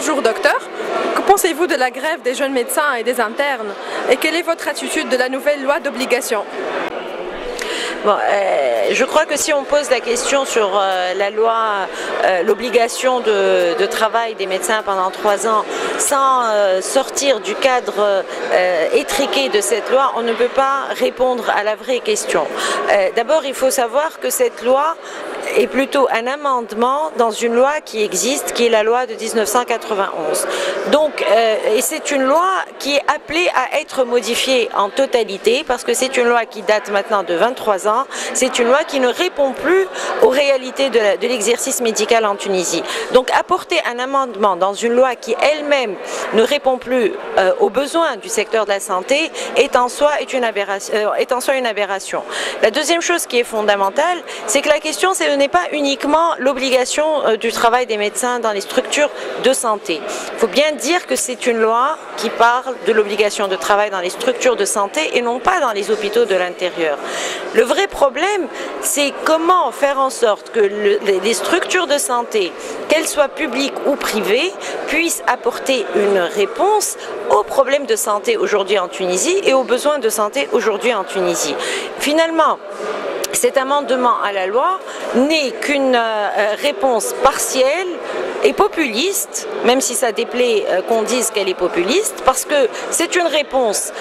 Bonjour docteur, que pensez-vous de la grève des jeunes médecins et des internes et quelle est votre attitude de la nouvelle loi d'obligation? Bon, je crois que si on pose la question sur la loi, l'obligation de travail des médecins pendant 3 ans, sans sortir du cadre étriqué de cette loi, on ne peut pas répondre à la vraie question. D'abord, il faut savoir que cette loi est plutôt un amendement dans une loi qui existe, qui est la loi de 1991. Donc, et c'est une loi qui est appelée à être modifiée en totalité, parce que c'est une loi qui date maintenant de 23 ans. C'est une loi qui ne répond plus aux réalités de l'exercice médical en Tunisie. Donc, apporter un amendement dans une loi qui elle-même ne répond plus aux besoins du secteur de la santé est en soi une aberration. La deuxième chose qui est fondamentale, c'est que la question, ce n'est pas uniquement l'obligation du travail des médecins dans les structures de santé. Il faut bien dire que c'est une loi qui parle de l'obligation de travail dans les structures de santé et non pas dans les hôpitaux de l'intérieur. Le vrai problème, c'est comment faire en sorte que les structures de santé, qu'elles soient publiques ou privées, puissent apporter une réponse aux problèmes de santé aujourd'hui en Tunisie et aux besoins de santé aujourd'hui en Tunisie. Finalement, cet amendement à la loi n'est qu'une réponse partielle et populiste, même si ça déplaît qu'on dise qu'elle est populiste, parce que c'est une réponse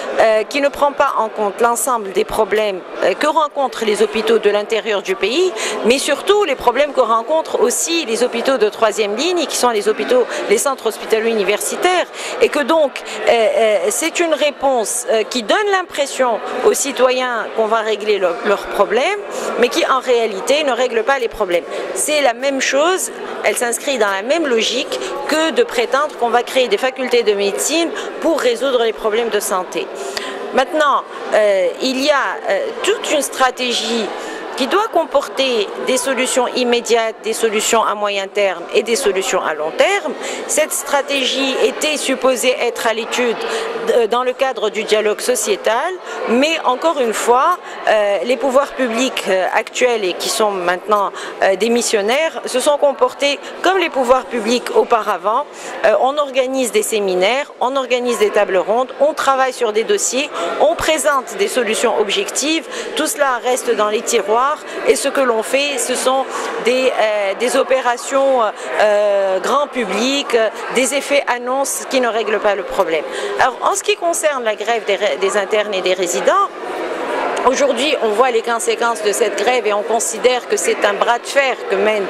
qui ne prend pas en compte l'ensemble des problèmes que rencontrent les hôpitaux de l'intérieur du pays, mais surtout les problèmes que rencontrent aussi les hôpitaux de 3e ligne, qui sont les centres hospitaliers universitaires, et que donc c'est une réponse qui donne l'impression aux citoyens qu'on va régler leurs problèmes, mais qui en réalité ne règle pas les problèmes. C'est la même chose, elle s'inscrit dans la même logique que de prétendre qu'on va créer des facultés de médecine pour résoudre les problèmes de santé. Maintenant, il y a toute une stratégie qui doit comporter des solutions immédiates, des solutions à moyen terme et des solutions à long terme. Cette stratégie était supposée être à l'étude dans le cadre du dialogue sociétal, mais encore une fois, les pouvoirs publics actuels et qui sont maintenant démissionnaires se sont comportés comme les pouvoirs publics auparavant. On organise des séminaires, on organise des tables rondes, on travaille sur des dossiers, on présente des solutions objectives, tout cela reste dans les tiroirs. Et ce que l'on fait, ce sont des opérations grand public, des effets annonces qui ne règlent pas le problème. Alors, en ce qui concerne la grève des internes et des résidents, aujourd'hui, on voit les conséquences de cette grève et on considère que c'est un bras de fer que mènent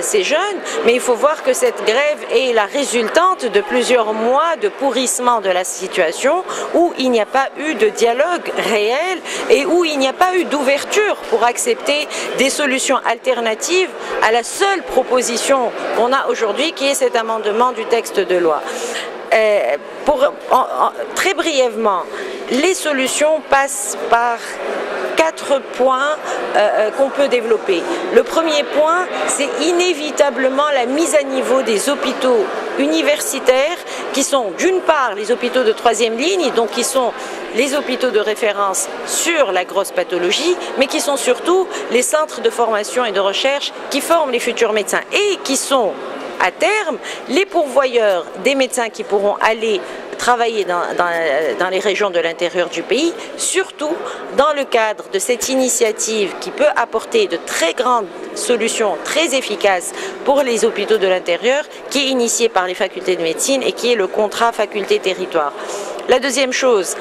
ces jeunes, mais il faut voir que cette grève est la résultante de plusieurs mois de pourrissement de la situation où il n'y a pas eu de dialogue réel et où il n'y a pas eu d'ouverture pour accepter des solutions alternatives à la seule proposition qu'on a aujourd'hui qui est cet amendement du texte de loi. Très brièvement, les solutions passent par 4 points qu'on peut développer. Le premier point, c'est inévitablement la mise à niveau des hôpitaux universitaires qui sont d'une part les hôpitaux de 3e ligne, donc qui sont les hôpitaux de référence sur la grosse pathologie, mais qui sont surtout les centres de formation et de recherche qui forment les futurs médecins et qui sont à terme les pourvoyeurs des médecins qui pourront aller travailler dans les régions de l'intérieur du pays, surtout dans le cadre de cette initiative qui peut apporter de très grandes solutions très efficaces pour les hôpitaux de l'intérieur, qui est initiée par les facultés de médecine et qui est le contrat faculté-territoire. La deuxième chose,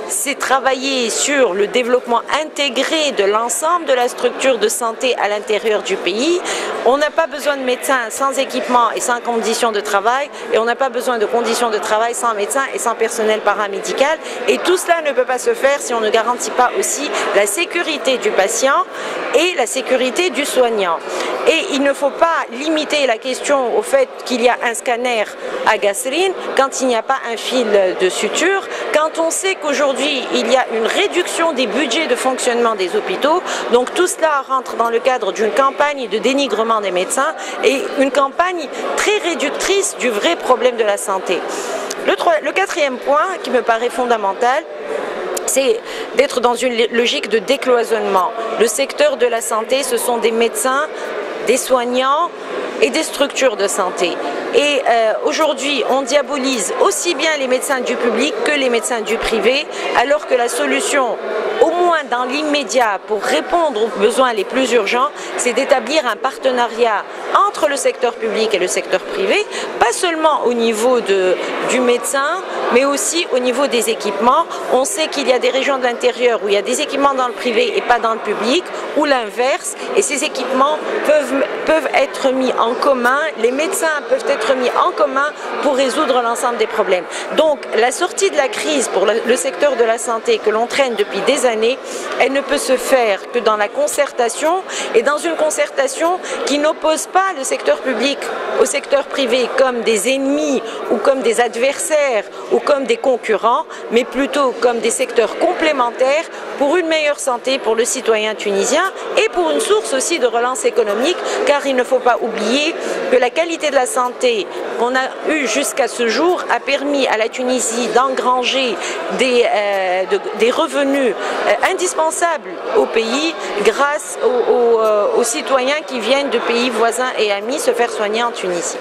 c'est travailler sur le développement intégré de l'ensemble de la structure de santé à l'intérieur du pays. On n'a pas besoin de médecins sans équipement et sans conditions de travail, et on n'a pas besoin de conditions de travail sans médecins et sans personnel paramédical. Et tout cela ne peut pas se faire si on ne garantit pas aussi la sécurité du patient et la sécurité du soignant. Et il ne faut pas limiter la question au fait qu'il y a un scanner à Gasserine quand il n'y a pas un fil de suture, quand on sait qu'aujourd'hui il y a une réduction des budgets de fonctionnement des hôpitaux. Donc tout cela rentre dans le cadre d'une campagne de dénigrement des médecins et une campagne très réductrice du vrai problème de la santé. Le quatrième point qui me paraît fondamental, c'est d'être dans une logique de décloisonnement. Le secteur de la santé, ce sont des médecins, des soignants et des structures de santé. Et aujourd'hui, on diabolise aussi bien les médecins du public que les médecins du privé, alors que la solution, au moins dans l'immédiat, pour répondre aux besoins les plus urgents, c'est d'établir un partenariat entre le secteur public et le secteur privé, pas seulement au niveau du médecin, mais aussi au niveau des équipements. On sait qu'il y a des régions de l'intérieur où il y a des équipements dans le privé et pas dans le public, ou l'inverse, et ces équipements peuvent être mis en commun, les médecins peuvent être mis en commun pour résoudre l'ensemble des problèmes. Donc la sortie de la crise pour le secteur de la santé que l'on traîne depuis des années, elle ne peut se faire que dans la concertation, et dans une concertation qui n'oppose pas le secteur public au secteur privé comme des ennemis ou comme des adversaires ou comme des concurrents, mais plutôt comme des secteurs complémentaires pour une meilleure santé pour le citoyen tunisien et pour une source aussi de relance économique, car il ne faut pas oublier que la qualité de la santé qu'on a eue jusqu'à ce jour a permis à la Tunisie d'engranger des revenus indispensables au pays grâce aux citoyens qui viennent de pays voisins et amis se faire soigner en Tunisie.